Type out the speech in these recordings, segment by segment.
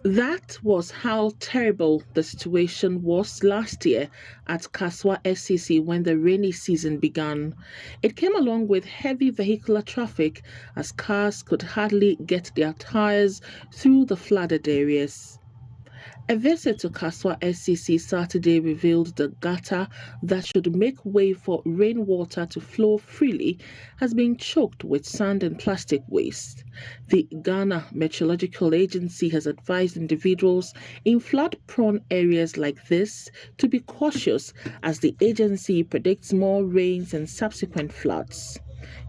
That was how terrible the situation was last year at Kaswa SCC when the rainy season began. It came along with heavy vehicular traffic as cars could hardly get their tires through the flooded areas. A visit to Kaswa SCC Saturday revealed the gutter that should make way for rainwater to flow freely has been choked with sand and plastic waste. The Ghana Meteorological Agency has advised individuals in flood-prone areas like this to be cautious as the agency predicts more rains and subsequent floods.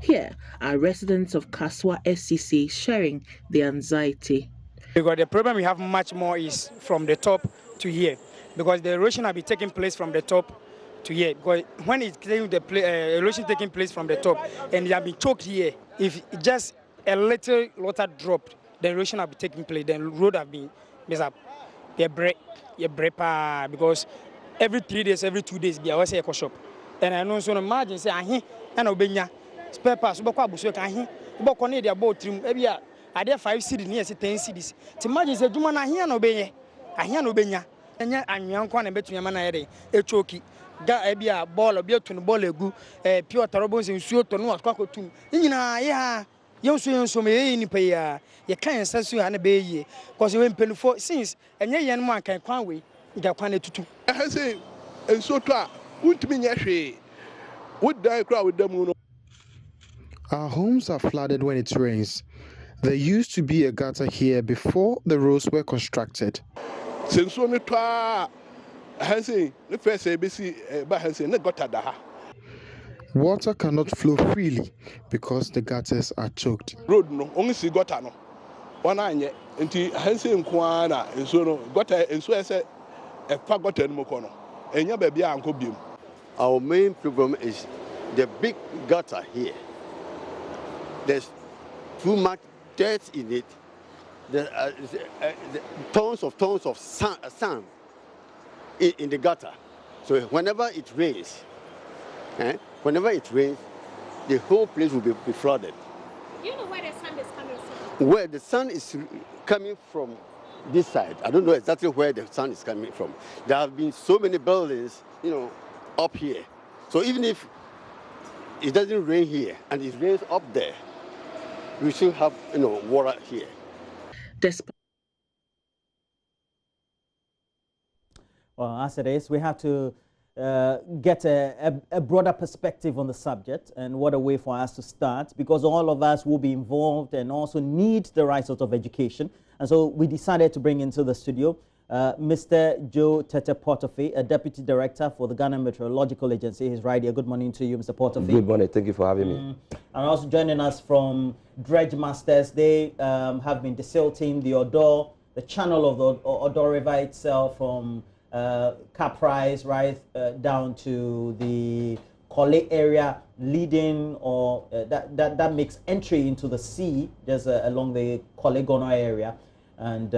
Here are residents of Kaswa SCC sharing their anxiety. Because the problem we have much more is from the top to here. Because the erosion will be taking place from the top to here. Because when it's the erosion taking place from the top and it have been choked here, if just a little water dropped, the erosion will be taking place. Then the road have been messed up. Because every 3 days, every 2 days, be always a shop. And I know so imagine say ahi and obenya spare parts ubakwa buso ka ahi ubakwa ne dia boat trim ebia ade 5 cedi ne yesi 10 cedis ti imagine say dwuma na ahi na obenya enya anwan kwa na betu yama na yede echoki ga ebia ball obia tu no ball egu pure tarobo nsuo to no akwa kotum nyina ye ha yenso me ni pe ya ye kan sasu ha na be yie cause we mpenufo since enye yen mo ankan kwan we ida kwan na tutu say enso to a untimi nya hwe would die crowd with them. Our homes are flooded when it rains. There used to be a gutter here before the roads were constructed. Since on the toa, Hansi, the first ABC, but Hansi, the gutter daha. Water cannot flow freely because the gutters are choked. Road no, only see gutter no. One eye, until Hansi and Kwana, and so no, gutter, and so I said, a fag gutter no mocono, and your baby uncle beam. Our main problem is the big gutter here. There's too much dirt in it. There are tons of sand in the gutter. So whenever it rains, the whole place will be flooded. Do you know where the sand is coming from? Where the sand is coming from this side. I don't know exactly where the sand is coming from. There have been so many buildings, up here. So even if it doesn't rain here and it rains up there, we still have, water here. Well, as it is, we have to get a broader perspective on the subject, and what a way for us to start, because all of us will be involved and also need the right sort of education. And so we decided to bring into the studio Mr. Joe Tete Portuphy, a Deputy Director for the Ghana Meteorological Agency. He's right here. Good morning to you, Mr. Portuphy. Good morning. Thank you for having me. And also joining us from Dredge Masters. They have been desilting the Odor, the channel of the Odor River itself from Caprise right down to the Kole area, leading or that makes entry into the sea just along the Kole Gono area. And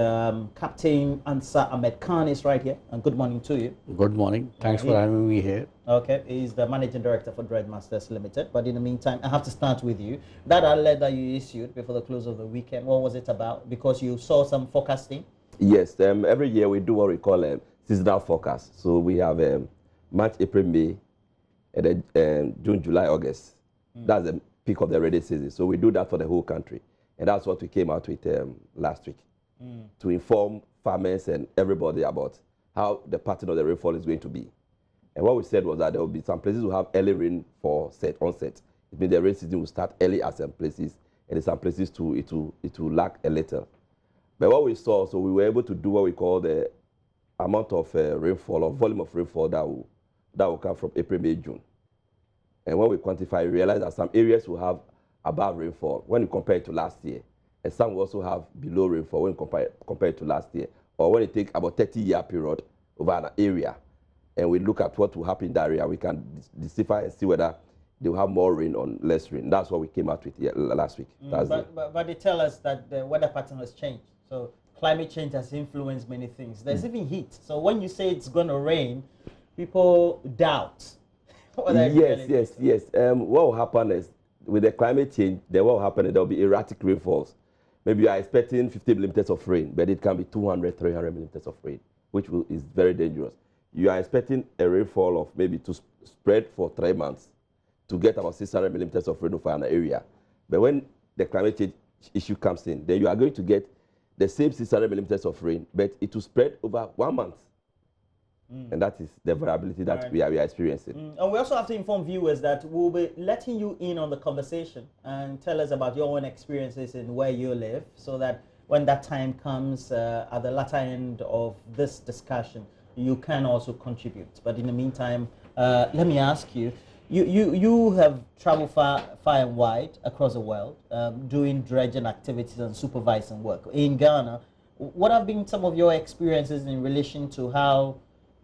Captain Ansar Ahmed Khan is right here. And good morning to you. Good morning. Thanks for having me here. Okay, he's the Managing Director for Dredge Masters Limited. But in the meantime, I have to start with you. That alert that you issued before the close of the weekend, what was it about? Because you saw some forecasting? Yes, every year we do what we call a seasonal forecast. So we have March, April, May, and then June, July, August. That's the peak of the rainy season. So we do that for the whole country. And that's what we came out with last week. To inform farmers and everybody about how the pattern of the rainfall is going to be. And what we said was that there will be some places who have early rain for onset. It means the rain season will start early at some places, and in some places too, it will lag a little. But what we saw, so we were able to do what we call the amount of rainfall or volume of rainfall that will come from April, May, June. And when we quantify, we realize that some areas will have above rainfall when you compare it to last year. And some will also have below rainfall when compared to last year. Or when you take about 30-year period over an area, and we look at what will happen in that area, we can decipher and see whether they will have more rain or less rain. That's what we came out with last week. But they tell us that the weather pattern has changed. So climate change has influenced many things. There's even heat. So when you say it's going to rain, people doubt. Yes. What will happen is, with the climate change, then what will happen is there will be erratic rainfalls. maybe you are expecting 50 millimeters of rain, but it can be 200, 300 millimeters of rain, which is very dangerous. You are expecting a rainfall of maybe to spread for 3 months to get about 600 millimeters of rain over an area. But when the climate change issue comes in, then you are going to get the same 600 millimeters of rain, but it will spread over 1 month. And that is the variability that we are experiencing. And we also have to inform viewers that we'll be letting you in on the conversation and tell us about your own experiences in where you live, so that when that time comes at the latter end of this discussion, you can also contribute. But in the meantime, let me ask you, you have traveled far and wide across the world, doing dredging activities and supervising work. In Ghana, what have been some of your experiences in relation to how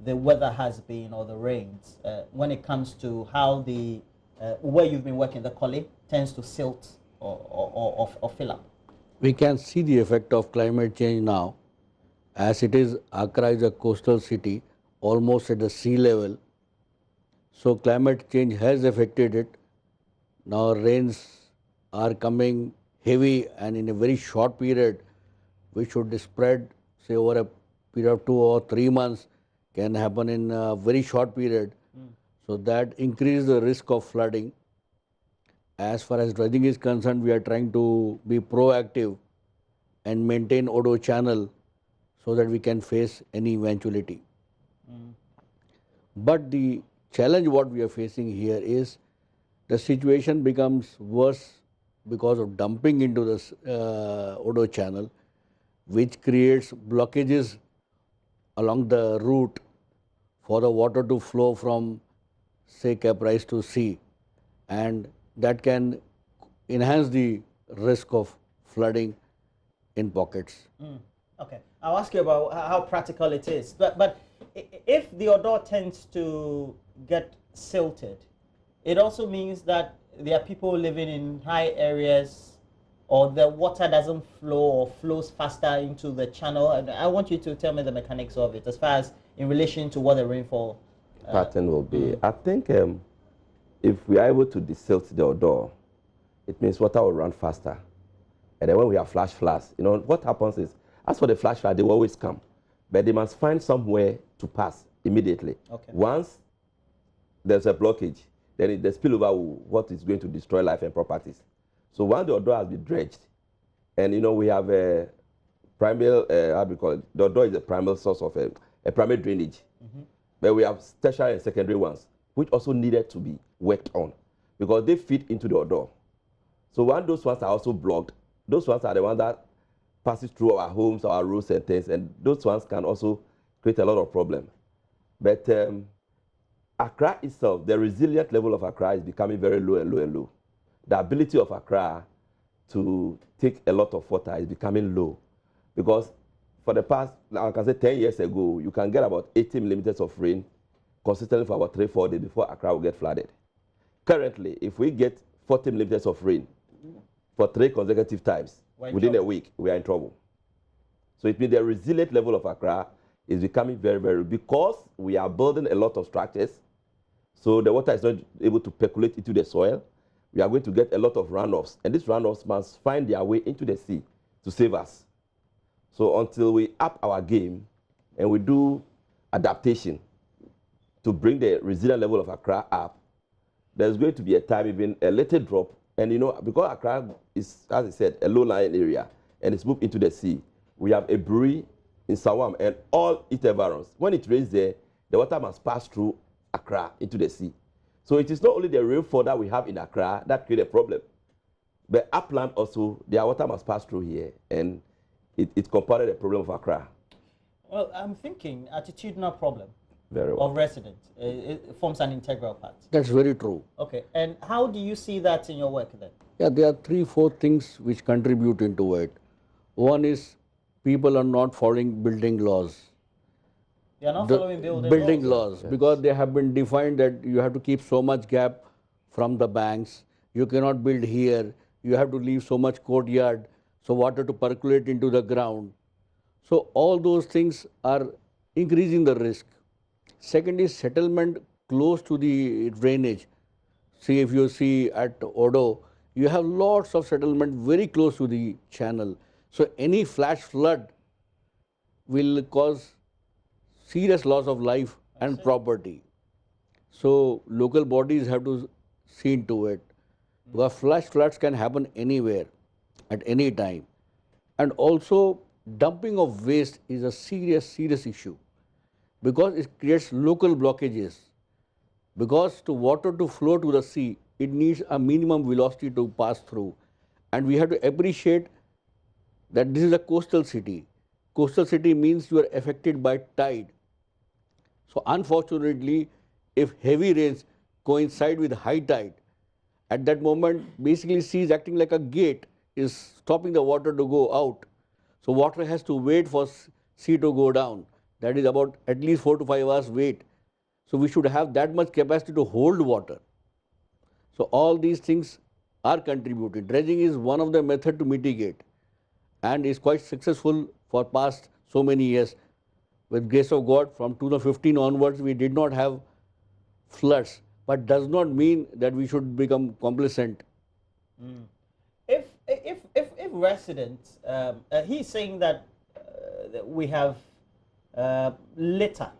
the weather has been, or the rains, when it comes to how the where you've been working, the Collie tends to silt or fill up? We can see the effect of climate change now, as it is. Accra is a coastal city, almost at the sea level. So climate change has affected it. Now rains are coming heavy and in a very short period, which should spread, say, over a period of 2 or 3 months, can happen in a very short period. So that increases the risk of flooding. As far as dredging is concerned, we are trying to be proactive and maintain Odo channel so that we can face any eventuality. But the challenge what we are facing here is the situation becomes worse because of dumping into the Odo channel, which creates blockages along the route for the water to flow from, say, Caprice to sea, and that can enhance the risk of flooding in pockets. Okay, I'll ask you about how practical it is. But if the Odo tends to get silted, it also means that there are people living in high areas, or the water doesn't flow or flows faster into the channel. And I want you to tell me the mechanics of it, as far as in relation to what the rainfall pattern will be. I think if we are able to desilt the Odo, it means water will run faster. And then when we have flash floods, you know, what happens is, as for the flash flood, they will always come, but they must find somewhere to pass immediately. Okay. Once there's a blockage, then the spillover will, what is going to destroy life and properties. So once the Odo has been dredged, and you know, we have a primal, how do we call it? The Odo is a primal source of a primary drainage. But we have tertiary and secondary ones, which also needed to be worked on, because they feed into the Odo. So when those ones are also blocked, those ones are the ones that passes through our homes, our roads and things, and those ones can also create a lot of problems. But Accra itself, the resilient level of Accra is becoming very low and low and low. The ability of Accra to take a lot of water is becoming low, because for the past, I can say 10 years ago, you can get about 80 millimeters of rain consistently for about 3-4 days before Accra will get flooded. Currently, if we get 40 millimeters of rain for 3 consecutive times within a week, we are in trouble. So it means the resilient level of Accra is becoming very, very, because we are building a lot of structures. So the water is not able to percolate into the soil. We are going to get a lot of runoffs, and these runoffs must find their way into the sea to save us. So until we up our game and we do adaptation to bring the resilient level of Accra up, there's going to be a time, even a little drop. And you know, because Accra is, as I said, a low-lying area, and it's moved into the sea, we have a brewery in Sawam and all its environs. When it rains there, the water must pass through Accra into the sea. So it is not only the rainfall that we have in Accra that create a problem, but upland also, their water must pass through here, and it compounded the problem of Accra. Well, I'm thinking attitudinal problem very well. of residents. It forms an integral part. That's very true. Okay, and how do you see that in your work then? Yeah, there are 3-4 things which contribute into it. One is people are not following building laws. They are not following building laws yes. Because they have been defined that you have to keep so much gap from the banks. You cannot build here. You have to leave so much courtyard, so water to percolate into the ground. So all those things are increasing the risk. Second is settlement close to the drainage. See, if you see at Odo, you have lots of settlement very close to the channel. So any flash flood will cause serious loss of life and property. So local bodies have to see into it. Because flash floods can happen anywhere, at any time. And also dumping of waste is a serious issue because it creates local blockages. Because to water to flow to the sea, it needs a minimum velocity to pass through. And we have to appreciate that this is a coastal city. Coastal city means you are affected by tide. So unfortunately, if heavy rains coincide with high tide, at that moment, basically sea is acting like a gate, is stopping the water to go out. So water has to wait for sea to go down. That is about at least 4 to 5 hours wait. So we should have that much capacity to hold water. So all these things are contributed. Dredging is one of the methods to mitigate and is quite successful for past so many years. With grace of God, from 2015 onwards, we did not have floods, but does not mean that we should become complacent. If residents, he's saying that we have litter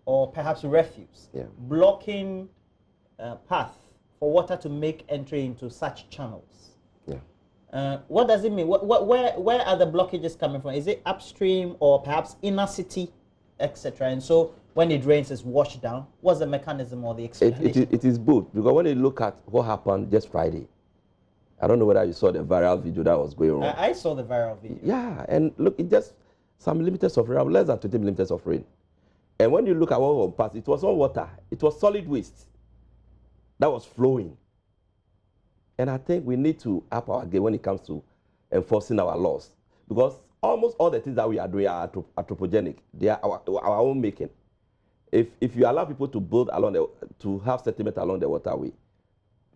or perhaps refuse blocking path for water to make entry into such channels. What does it mean? Where are the blockages coming from? Is it upstream or perhaps inner city, etc.? And so when it rains, it's washed down. What's the mechanism or the explanation? It is both, because when you look at what happened just Friday, I don't know whether you saw the viral video that was going on. I saw the viral video. Yeah, and look, it just some millimeters of rain, less than 20 millimeters of rain. And when you look at what was passed, it was not water, it was solid waste that was flowing. And I think we need to up our game when it comes to enforcing our laws, because almost all the things that we are doing are anthropogenic. They are our own making. If you allow people to build along to have settlement along the waterway,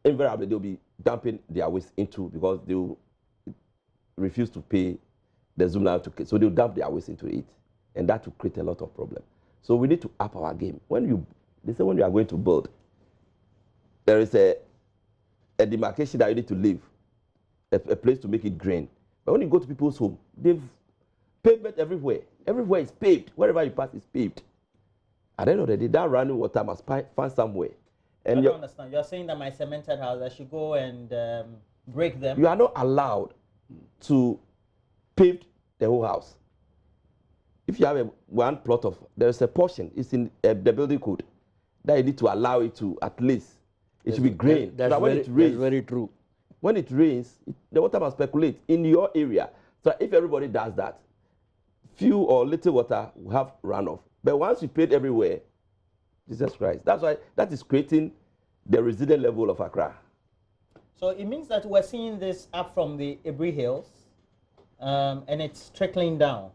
invariably they'll be dumping their waste into, because they will refuse to pay the Zoom to, so they'll dump their waste into it, and that will create a lot of problems. So we need to up our game. They say when you are going to build, there is a demarcation that you need to leave, a place to make it green. But when you go to people's home, they've pavement everywhere. Everywhere is paved. Wherever you pass is paved. At the end of the day, that running water must find somewhere. And I don't understand. You're saying that my cemented house, I should go and break them? You are not allowed to pave the whole house. If you have one plot of, there is a portion, it's in the building code, that you need to allow it to at least, it should be green. That's very true. When it rains, the water must percolate in your area. So if everybody does that, few or little water will have runoff. But once you pave everywhere, Jesus Christ, that's why that is creating the resident level of Accra. So it means that we're seeing this up from the Ibri Hills, and it's trickling down.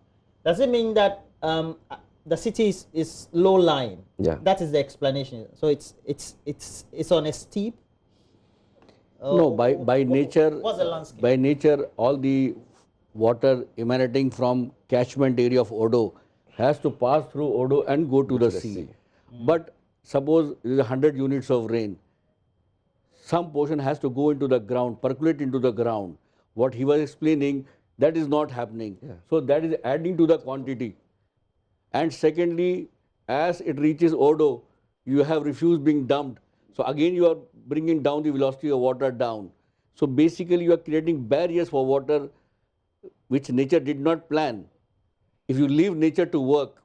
Does it mean that the city is low lying? Yeah. That is the explanation. So it's on a steep. No, by nature. What's the landscape? By nature, all the water emanating from catchment area of Odo has to pass through Odo and go to the sea. But suppose there is 100 units of rain, some portion has to go into the ground, percolate into the ground. What he was explaining, that is not happening. Yeah. So that is adding to the quantity. And secondly, as it reaches Odo, you have refuse being dumped. So again you are bringing down the velocity of water down. So basically you are creating barriers for water which nature did not plan. If you leave nature to work,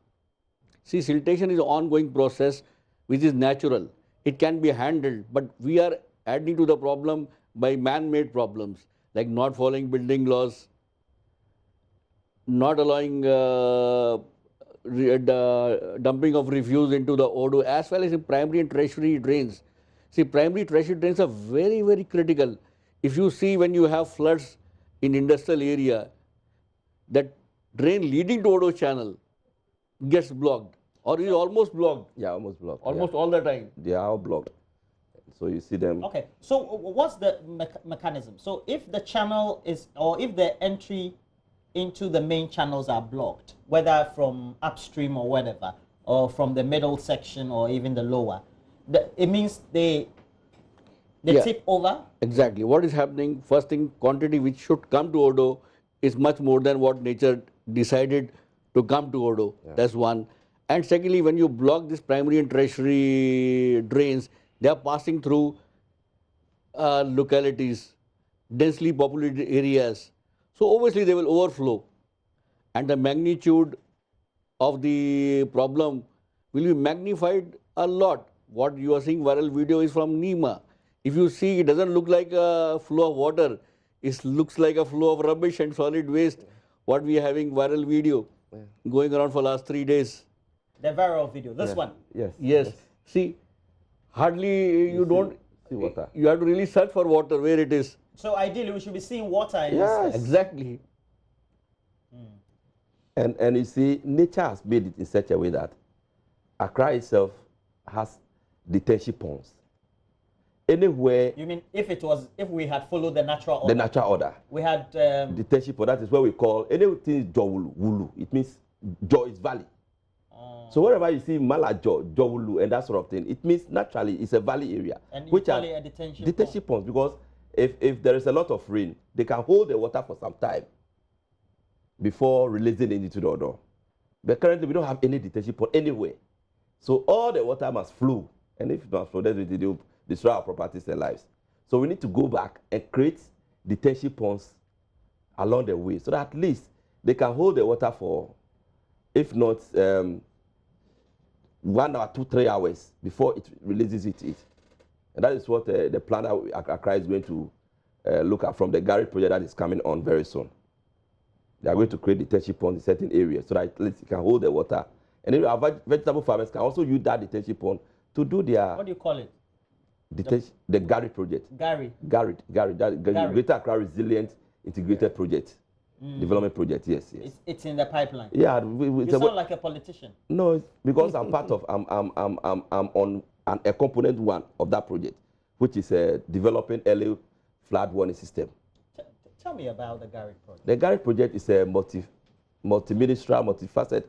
see, siltation is an ongoing process which is natural. It can be handled, but we are adding to the problem by man-made problems, like not following building laws, not allowing dumping of refuse into the Odo, as well as in primary and tertiary drains. See, primary tertiary drains are very critical. If you see when you have floods in industrial area, that drain leading to Odo channel gets blocked or is almost blocked. Yeah, almost blocked. Almost all the time. They are all blocked. So you see them. Okay, so what's the mechanism? So if the channel is, or if the entry into the main channels are blocked, whether from upstream or whatever, or from the middle section or even the lower, it means they tip over? Exactly. What is happening? First thing, quantity which should come to Odo is much more than what nature decided to come to Odo. Yeah. That's one. And secondly, when you block this primary and tertiary drains, they are passing through localities, densely populated areas. So obviously they will overflow. And the magnitude of the problem will be magnified a lot. What you are seeing viral video is from Nima. If you see, it doesn't look like a flow of water. It looks like a flow of rubbish and solid waste. What we are having viral video going around for last 3 days. The viral video, this one. Yes. See, hardly you don't see water. You have to really search for water where it is. So ideally, we should be seeing water. Yes, exactly. And you see, nature has made it in such a way that Accra itself has detention ponds. Anywhere. You mean if we had followed the natural order? The natural order. We had detention pond. That is what we call anything Jowulu. It means Joy is valley. So wherever you see Malajo, Jowulu, and that sort of thing, it means naturally it's a valley area. And you call it a detention ponds because if there is a lot of rain, they can hold the water for some time before releasing it into the Odo. But currently we don't have any detention pond anywhere. So all the water must flow. And if it must flow, that's what they do, destroy our properties and lives. So we need to go back and create detention ponds along the way so that at least they can hold the water for, if not 1 or 2, 3 hours before it releases it. And that is what the plan that Accra is going to look at from the Gary project that is coming on very soon. They are going to create detention ponds in certain areas so that at least it can hold the water. And then our vegetable farmers can also use that detention pond to do their... What do you call it? The Gary project. Gary. Greater Accra Resilient Integrated Project. Development project, yes. It's in the pipeline. Yeah, you sound like a politician. No, because I'm part of I'm on a component one of that project, which is developing early flood warning system. Tell me about the Gary project. The Gary project is a multi-ministerial, multifaceted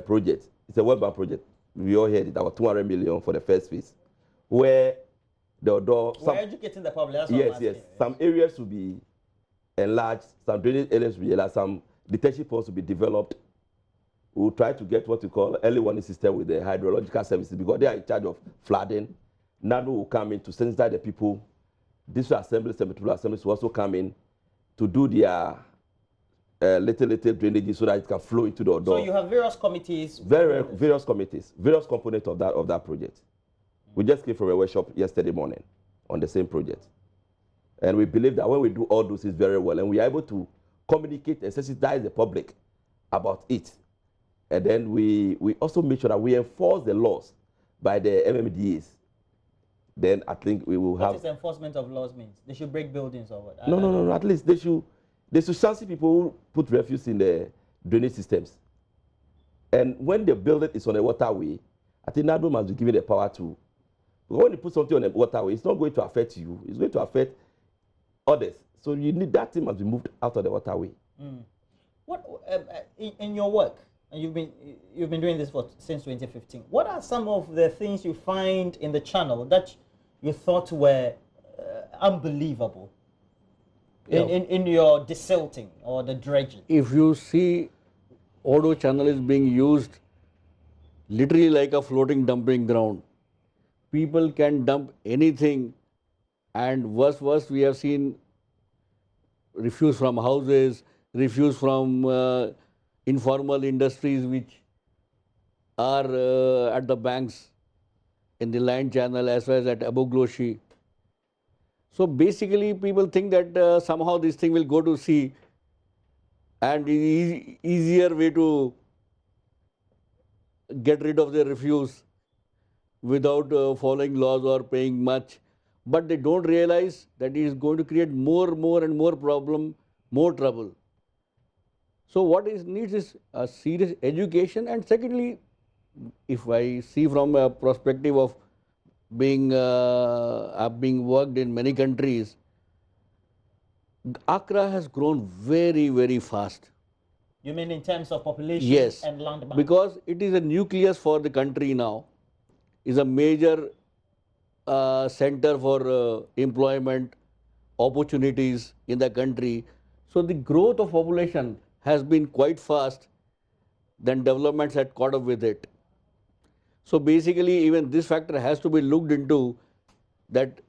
project. It's a World Bank project. We all heard it, about 200 million for the first phase, where we're educating the public. That's what yes. Some areas will be enlarged, some drainage areas will be enlarged, some detention ponds will be developed. We'll try to get what we call early warning system with the hydrological services because they are in charge of flooding. NADO will come in to sensitize the people. District assemblies, cemetery assemblies will also come in to do their little drainage so that it can flow into the Odo. So you have various committees. Various committees, various components of that project. We just came from a workshop yesterday morning on the same project. And we believe that when we do all those things very well, and we are able to communicate and sensitize the public about it, and then we also make sure that we enforce the laws by the MMDAs, then I think we will have... What does enforcement of laws means? They should break buildings or what? No. At least they should sanction people who put refuse in the drainage systems. And when the building is on a waterway, I think NADO must be given the power to... Because when you put something on a waterway, it's not going to affect you. It's going to affect others. So you need that thing must be moved out of the waterway. What in your work, and you've been doing this since 2015. What are some of the things you find in the channel that you thought were unbelievable in your desilting or the dredging? If you see, Odo channel is being used literally like a floating dumping ground. People can dump anything, and worse, we have seen refuse from houses, refuse from informal industries which are at the banks in the Line Channel as well as at Abu Ghoshi. So basically people think that somehow this thing will go to sea and easier way to get rid of the refuse without following laws or paying much. But they don't realize that it is going to create more and more problem, more trouble. So what is needs is a serious education, and secondly, if I see from a perspective of being worked in many countries, Accra has grown very fast. You mean in terms of population? Yes, and land bank? Because it is a nucleus for the country now, is a major center for employment opportunities in the country. So the growth of population has been quite fast, then developments had caught up with it. So basically, even this factor has to be looked into, that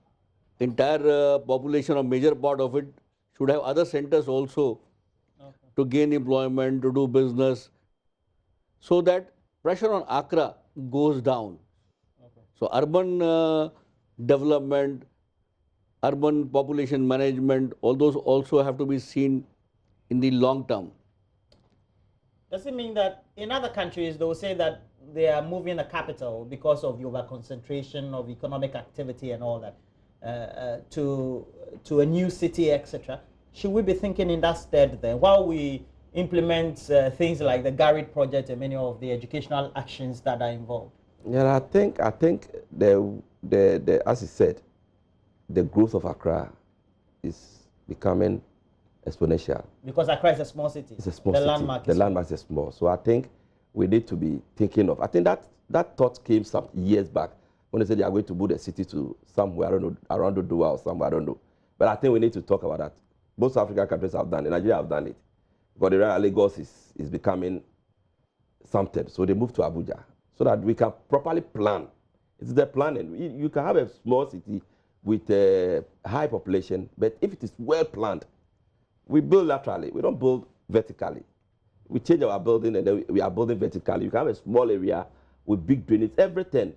entire population or major part of it should have other centers also to gain employment, to do business, so that pressure on Accra goes down. So urban development, urban population management, all those also have to be seen in the long term. Does it mean that in other countries they will say that they are moving the capital because of the over concentration of economic activity and all that to a new city, etc.? Should we be thinking in that stead then, while we implement things like the Garrett project and many of the educational actions that are involved? Yeah, I think the as you said, the growth of Accra is becoming exponential. Because Accra is a small city. It's a small the city. Landmark The landmark is small. So I think we need to be thinking of. I think that thought came some years back when they said they are going to move the city to somewhere, I don't know, around Odua or somewhere, I don't know. But I think we need to talk about that. Most African countries have done it. Nigeria have done it. But the Lagos is becoming something. So they moved to Abuja so that we can properly plan. It's the planning. You can have a small city with a high population, but if it is well planned, we build laterally. We don't build vertically. We change our building and then we are building vertically. You can have a small area with big drainage. Everything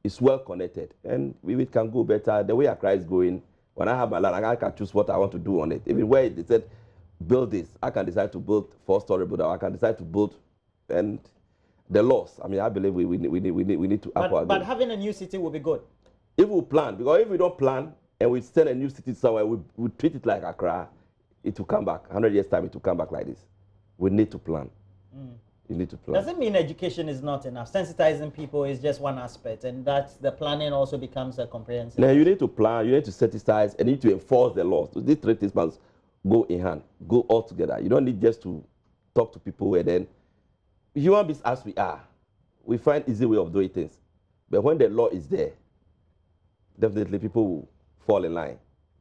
is well connected, and we can go better. The way Accra is going, when I have my land, I can choose what I want to do on it. Even where they said build this, I can decide to build 4-story building. I can decide to build, and the laws. I mean, I believe we need to. But having a new city will be good. If we plan, because if we don't plan and we send a new city somewhere, we treat it like Accra, it will come back. 100 years time, it will come back like this. We need to plan. You need to plan. Does it mean education is not enough? Sensitizing people is just one aspect, and that the planning also becomes a comprehensive. Now you need to plan, you need to sensitize, and you need to enforce the laws. So these three things must go in hand, go all together. You don't need just to talk to people and then human beings as we are, we find easy way of doing things. But when the law is there, definitely people will fall in line.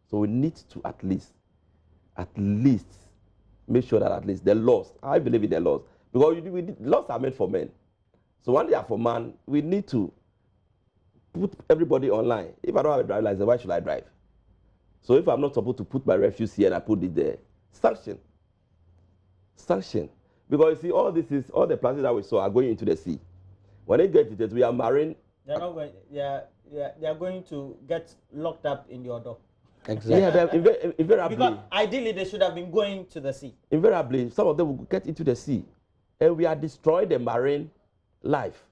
So we need to at least make sure that at least the laws, I believe in the laws, because laws are made for men. So when they are for man, we need to put everybody online. If I don't have a driver's license, why should I drive? So if I'm not supposed to put my refuse here and I put it there, sanction. Because you see, all the plastics that we saw are going into the sea. When they get to it, we are marine. They're not going. They are going to get locked up in your door. Exactly. Yeah, invariably. Because ideally they should have been going to the sea. Invariably, some of them will get into the sea, and we are destroying the marine life.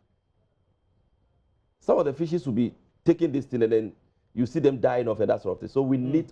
Some of the fishes will be taking this thing, and then you see them dying off and that sort of thing. So we need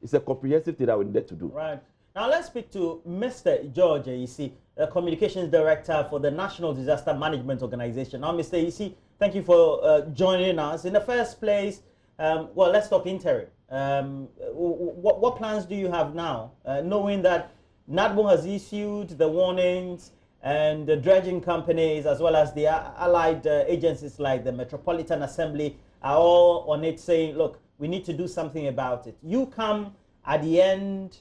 it's a comprehensive thing that we need to do. Right. Now let's speak to Mr. George Isi, the Communications Director for the National Disaster Management Organization. Now, Mr. Isi, thank you for joining us. In the first place, well, let's talk interim. What plans do you have now, knowing that NADMO has issued the warnings and the dredging companies as well as the allied agencies like the Metropolitan Assembly are all on it saying, look, we need to do something about it. You come at the end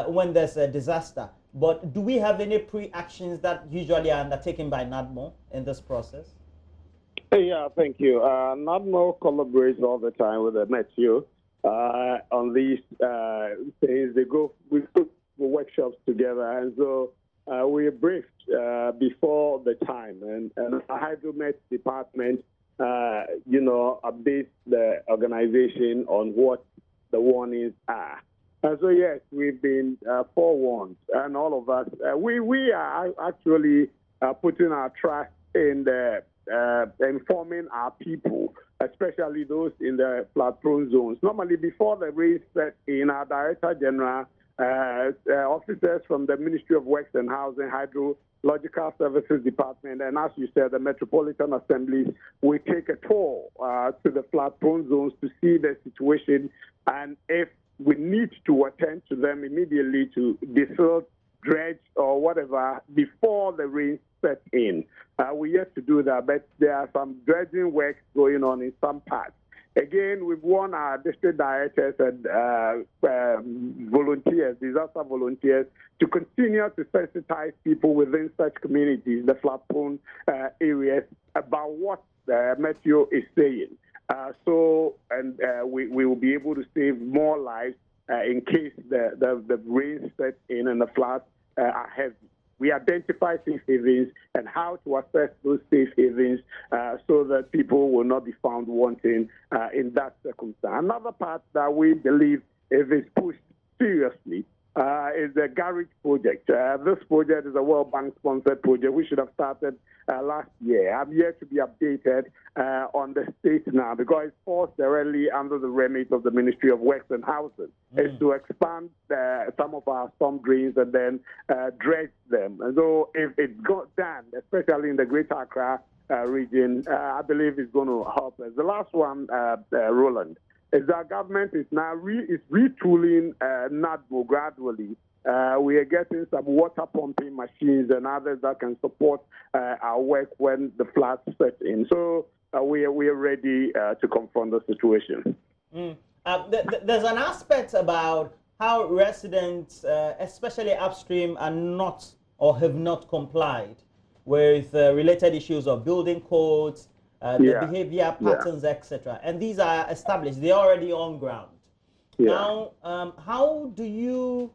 when there's a disaster, but do we have any pre-actions that usually are undertaken by NADMO in this process? Yeah, thank you. NADMO collaborates all the time with the Metro on these things. We put workshops together, and so we are briefed before the time, and the Hydromet department, updates the organization on what the warnings are. And so yes, we've been forewarned, and all of us, we are actually putting our trust in the informing our people, especially those in the flood-prone zones. Normally, before the rain set in, our Director General, officers from the Ministry of Works and Housing, Hydrological Services Department, and as you said, the Metropolitan Assemblies, we take a tour to the flood-prone zones to see the situation, and if we need to attend to them immediately to defill, dredge, or whatever before the rain set in. We yet to do that, but there are some dredging works going on in some parts. Again, we've won our district directors and volunteers, disaster volunteers, to continue to sensitize people within such communities, the flood-prone areas, about what Meteo is saying. We will be able to save more lives in case the rain sets in and the floods are heavy. We identify safe havens and how to assess those safe havens so that people will not be found wanting in that circumstance. Another part that we believe, if it's pushed seriously, is the Garage project. This project is a World Bank-sponsored project. We should have started last year. I'm yet to be updated on the state now because it falls directly under the remit of the Ministry of Works and Housing. Is to expand some of our storm drains and then dredge them. And so if it got done, especially in the Greater Accra region, I believe it's going to help us. The last one, Roland, is that government is now retooling NADMO gradually. We are getting some water pumping machines and others that can support our work when the floods set in. So we are ready to confront the situation. There's an aspect about how residents, especially upstream, are not or have not complied with related issues of building codes, the behavior patterns, etc. And these are established. They're already on ground. Now, how do you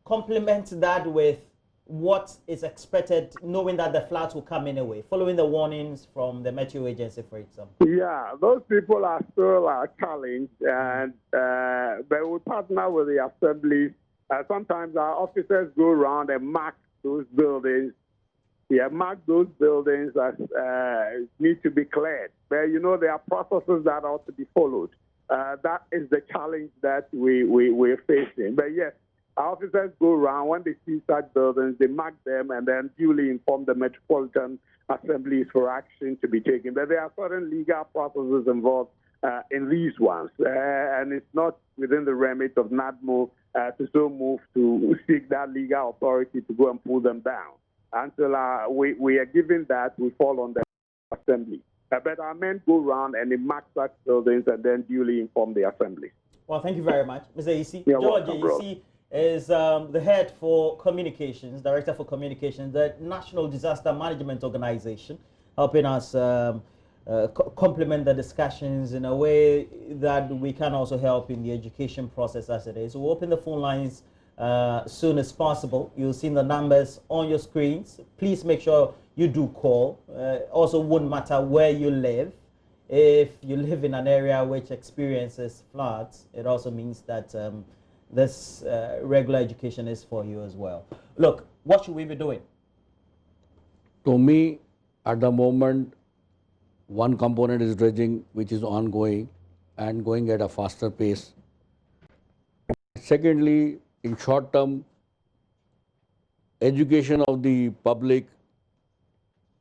complement that with what is expected, knowing that the floods will come anyway, following the warnings from the Meteo Agency, for example? Yeah, those people are still challenged, and but we partner with the assemblies. Sometimes our officers go around and mark those buildings. Mark those buildings as need to be cleared. But you know, there are processes that ought to be followed. That is the challenge that we're facing. But yes, our officers go around when they see such buildings, they mark them and then duly inform the Metropolitan Assemblies for action to be taken. But there are certain legal processes involved in these ones, and it's not within the remit of NADMO to so move to seek that legal authority to go and pull them down. Until we are given that, we fall on the assembly. But our men go around and they mark such buildings and then duly inform the assembly. Well, thank you very much, Mr. Isi. George Isi is the head for communications, director for communications, the National Disaster Management Organization, helping us complement the discussions in a way that we can also help in the education process as it is. We'll open the phone lines soon as possible. You'll see the numbers on your screens. Please make sure you do call. Also, wouldn't matter where you live. If you live in an area which experiences floods, it also means that this regular education is for you as well. Look, what should we be doing? To me, at the moment, one component is dredging, which is ongoing and going at a faster pace. Secondly, in short term, education of the public,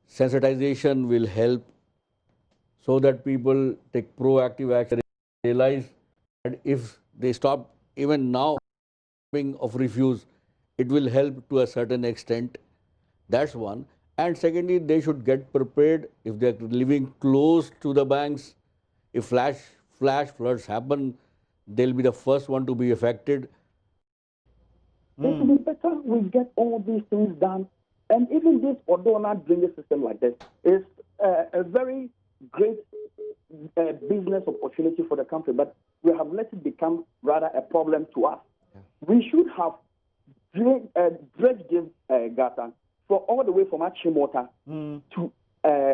sensitization will help so that people take proactive action, realize that if they stop even now of refuse, it will help to a certain extent. That's one. And secondly, they should get prepared if they're living close to the banks. If flash floods happen, they'll be the first one to be affected. It will be better we get all these things done. And even this Odona drainage system like this is a very great business opportunity for the country, but we have let it become rather a problem to us. Yeah. We should have dredged this gutter for all the way from Achimota to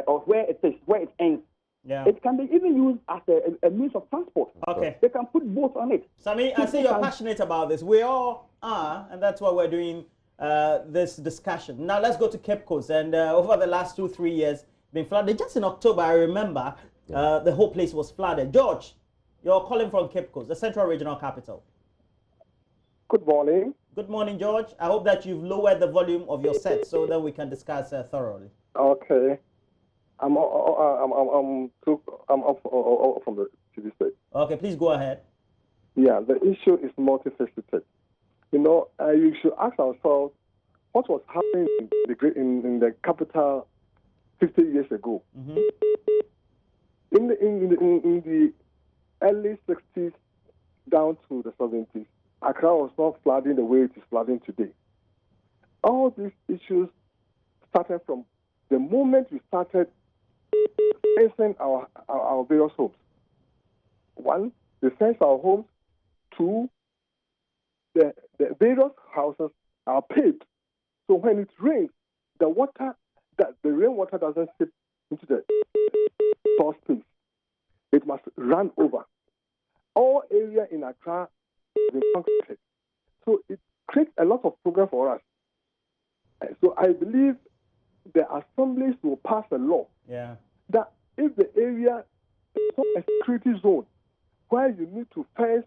or where it is, where it ends. Yeah. It can be even used as a means of transport. Okay. They can put boats on it. Sami, I see you're passionate about this. We all are, and that's why we're doing this discussion. Now let's go to Cape Coast. And over the last 2-3 years, been flooded. Just in October, I remember the whole place was flooded. George, you're calling from Cape Coast, the Central Regional Capital. Good morning. Good morning, George. I hope that you've lowered the volume of your set so that we can discuss thoroughly. Okay. I'm from the TV state. Okay, please go ahead. Yeah, the issue is multifaceted. You know, you should ask ourselves what was happening in the capital 50 years ago. Mm-hmm. In the early 60s down to the 70s, Accra was not flooding the way it is flooding today. All these issues started from the moment we started fencing our various homes. One, we fenced our homes. Two, the various houses are paved. So when it rains, the rainwater doesn't seep into the source space. It must run over. All area in Accra is in concrete. So it creates a lot of problem for us. So I believe the assemblies will pass a law that if the area is not a security zone where you need to fence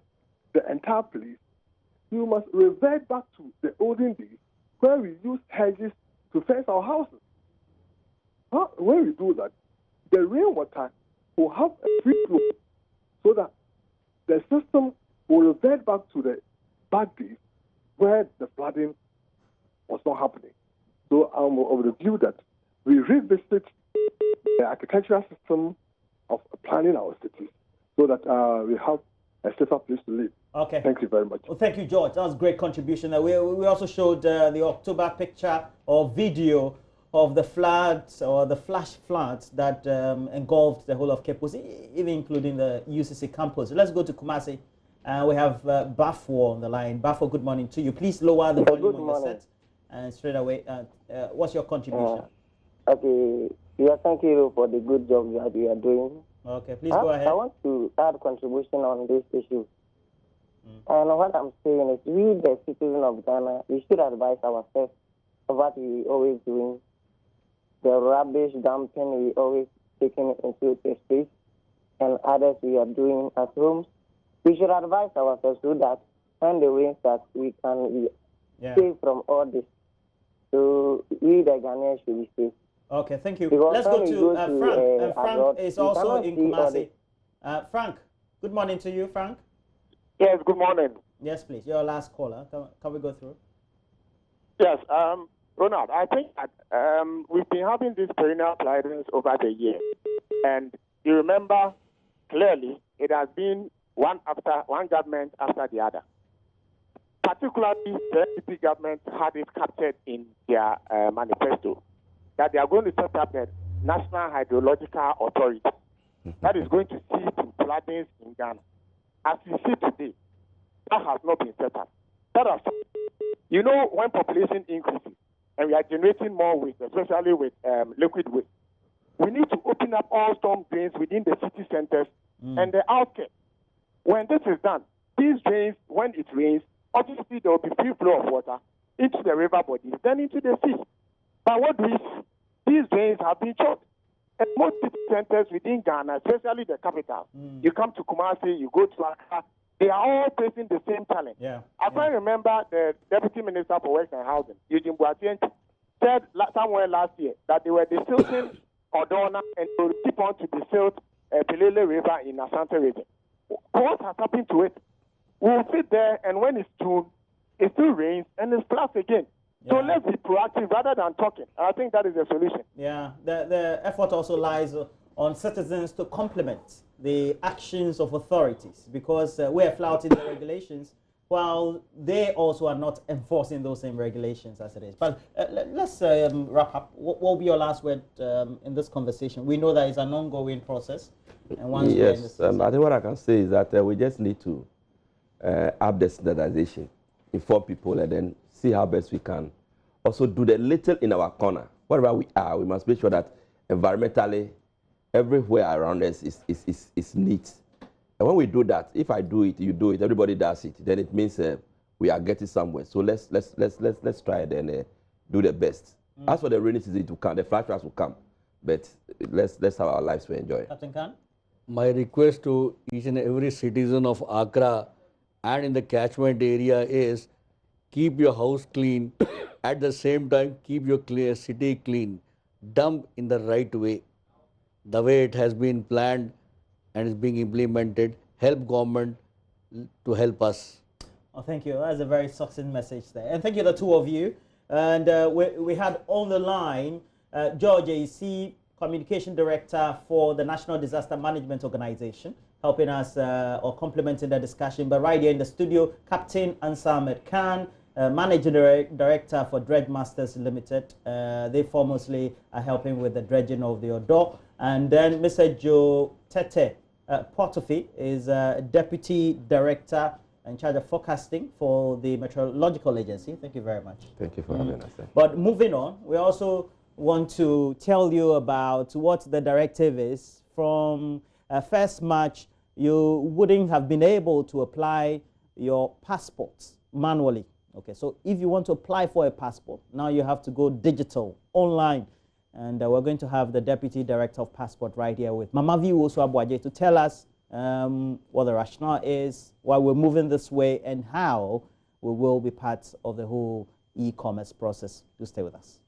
the entire place, you must revert back to the olden days where we use hedges to fence our houses. When we do that, the rainwater will have a free flow so that the system will revert back to the bad days where the flooding was not happening. So I'm of the view that we revisit the architectural system of planning our cities so that we have a safer place to live. Okay. Thank you very much. Well, thank you, George. That was a great contribution. We also showed the October picture or video of the floods or the flash floods that engulfed the whole of Cape Coast, even including the UCC campus. Let's go to Kumasi. We have Bafo on the line. Bafo, good morning to you. Please lower the volume on your set. And straight away, what's your contribution? Okay. Yeah, thank you for the good job that you are doing. Okay, please go ahead. I want to add contribution on this issue. And what I'm saying is, we, the citizens of Ghana, we should advise ourselves of what we always doing. The rubbish dumping we always taking into the streets, and others we are doing at homes. We should advise ourselves so that when the rain starts, we can be safe from all this. So we, the Ghanaians, should be safe. Okay, thank you. Because let's go to Frank. Frank abroad, is also in Kumasi. Frank, good morning to you, Frank. Yes, good morning. Yes, please. You're our last caller. Can we go through? Yes, Ronald, I think that we've been having these perennial floodings over the year. And you remember clearly it has been one government after the other. Particularly, the NDP government had it captured in their manifesto that they are going to set up the National Hydrological Authority that is going to see to floodings in Ghana. As we see today, that has not been set up. You know, when population increases and we are generating more waste, especially with liquid waste, we need to open up all storm drains within the city centers and the outskirts. When this is done, these drains, when it rains, obviously there will be free flow of water into the river bodies, then into the sea. But what do we see? These drains have been choked. And most city centers within Ghana, especially the capital, you come to Kumasi, you go to Accra, they are all facing the same challenge. I can remember the Deputy Minister for Works and Housing, Eugene Boateng, said somewhere last year that they were desilting Odona and they will keep on to desilt Pelele River in Asante region. What has happened to it? We'll sit there, and when it's June, it still rains and it floods again. So let's be proactive rather than talking. I think that is the solution. Yeah, the effort also lies on citizens to complement the actions of authorities because we are flouting the regulations while they also are not enforcing those same regulations as it is. But let's wrap up. What will be your last word in this conversation? We know that it's an ongoing process. And once yes, I think what I can say is that we just need to up the standardization, inform people, and then see how best we can also do the little in our corner. Wherever we are, we must make sure that environmentally, everywhere around us is neat. And when we do that, if I do it, you do it, everybody does it, then it means we are getting somewhere. So let's try it and do the best. As for the rainy season to come, the flash floods will come, but let's have our lives to enjoy. Captain Khan? My request to each and every citizen of Accra and in the catchment area is keep your house clean. At the same time, keep your city clean. Dump in the right way, the way it has been planned and is being implemented. Help government to help us. Oh, thank you. That's a very succinct message there. And thank you, the two of you. And we had on the line George AC, Communication Director for the National Disaster Management Organization, helping us or complementing the discussion. But right here in the studio, Captain Ansar Ahmed Khan, Managing Director for Dredge Masters Limited. They foremost are helping with the dredging of the Odo. And then Mr. Joe Tete Portuphy is Deputy Director in charge of forecasting for the Meteorological Agency. Thank you very much. Thank you for having us. But moving on, we also want to tell you about what the directive is. From 1st March, you wouldn't have been able to apply your passports manually. Okay, so if you want to apply for a passport, now you have to go digital, online. And we're going to have the Deputy Director of Passport right here with Mama V Abuaje to tell us what the rationale is, why we're moving this way, and how we will be part of the whole e-commerce process. Do stay with us.